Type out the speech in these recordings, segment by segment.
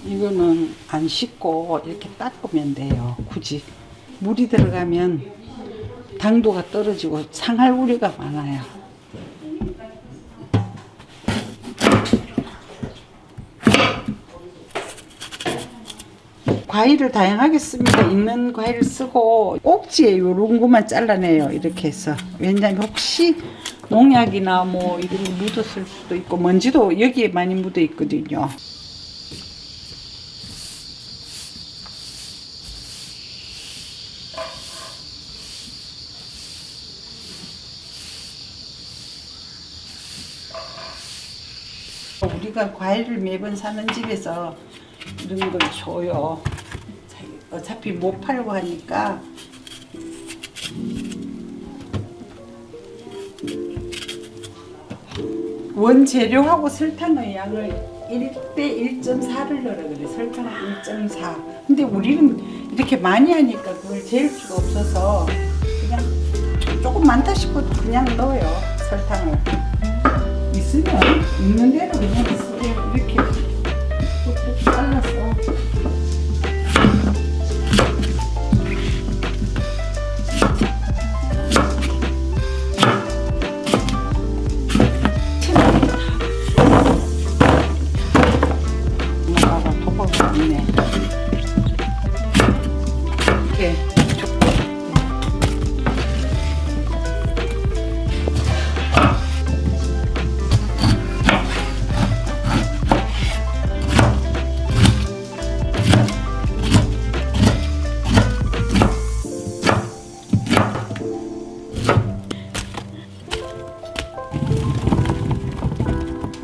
이거는 안 씻고 이렇게 닦으면 돼요. 굳이 물이 들어가면 당도가 떨어지고 상할 우려가 많아요. 과일을 다양하게 씁니다. 있는 과일을 쓰고 꼭지에 요런 것만 잘라내요. 이렇게 해서. 왜냐하면 혹시 농약이나 뭐 이런 거 묻었을 수도 있고 먼지도 여기에 많이 묻어 있거든요. 우리가 과일을 매번 사는 집에서 이런 걸 줘요. 어차피 못 팔고 하니까. 원재료하고 설탕의 양을 1대 1.4를 넣으라 그래. 설탕 1.4. 근데 우리는 이렇게 많이 하니까 그걸 재울 수가 없어서 그냥 조금 많다 싶어도 그냥 넣어요. 설탕을. 있으면 있는 대로 그냥 쓰세요. 이렇게 뚝뚝 잘라서. 엄마가 도박을 안네. 이렇게.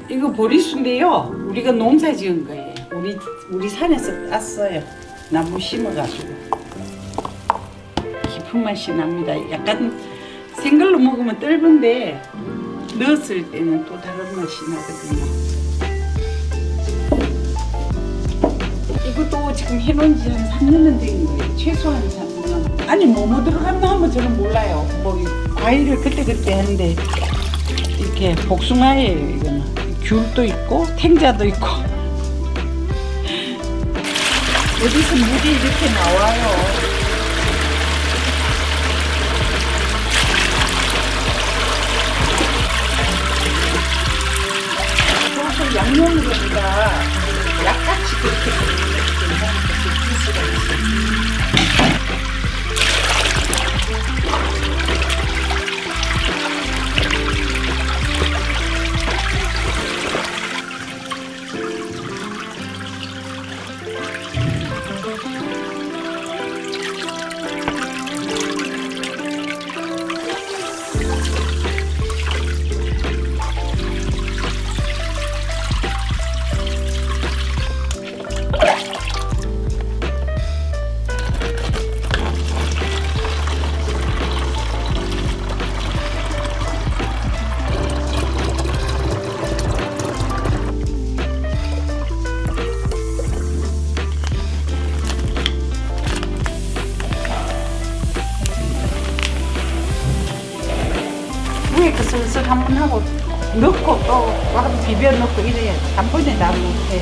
이거 보리수인데요. 우리가 농사 지은 거예요. 우리 산에서 땄어요. 나무 심어가지고. 깊은 맛이 납니다. 약간 생걸로 먹으면 떫은데 넣었을 때는 또 다른 맛이 나거든요. 이것도 지금 해놓은 지 한 3년은 된 거예요. 최소한 3년. 아니 뭐 들어갔나 하면 저는 몰라요. 뭐 과일을 그때그때 하는데 이렇게 복숭아예요. 이거는. 귤도 있고 탱자도 있고. 어디서 물이 이렇게 나와요. 소스 양념으로보다 약같이 그렇게 괜찮은 것을 줄 수가 있어요. 위에 그 슬슬 한번 하고 넣고 또 한번 비벼 넣고 이래야 한 번에 다 못해.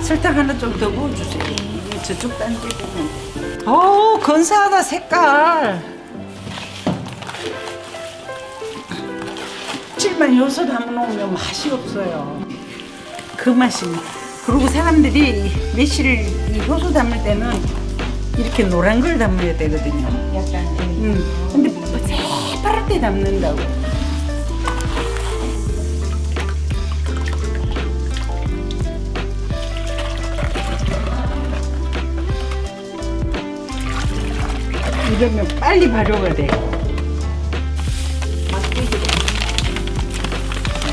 설탕 하나 좀 더 부어주세요. 저쪽 단계 보면. 오, 근사하다 색깔. 칠만 요소 담아놓으면 맛이 없어요. 그 맛이. 그리고 사람들이 매실을 이 효소 담을 때는 이렇게 노란 걸 담아야 되거든요. 약간. 근데 새파랄 때 담는다고. 이러면 빨리 발효가 돼.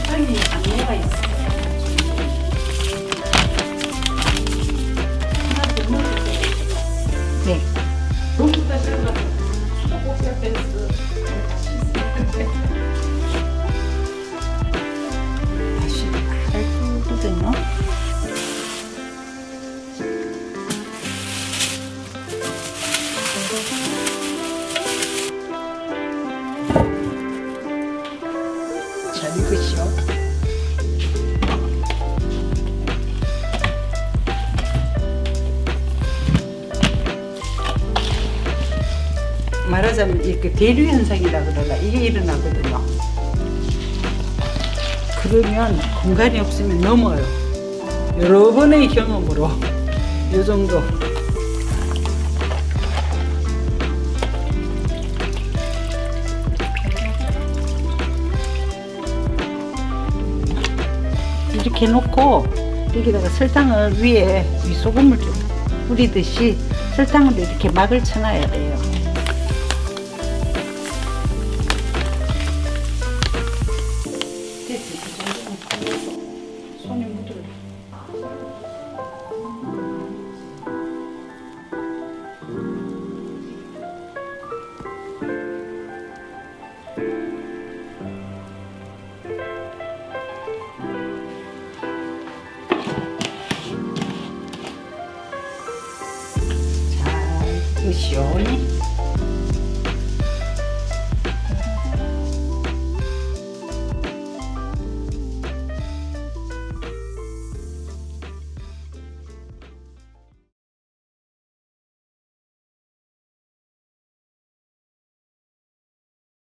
빨리 안내가 있어. 하나 더 넣어줄게. 네. 너무다 들어가. 소고기 댄스. 다시 알거든요. 말하자면 이렇게 대류 현상이라 그러나 이게 일어나거든요. 그러면 공간이 없으면 넘어요. 여러 번의 경험으로 이 정도. 이렇게 놓고 여기다가 설탕을 위에 위소금을 좀 뿌리듯이 설탕을 이렇게 막을 쳐놔야 돼요. 됐지, 그 정도는 손에 묻을. 자, 이거 시원히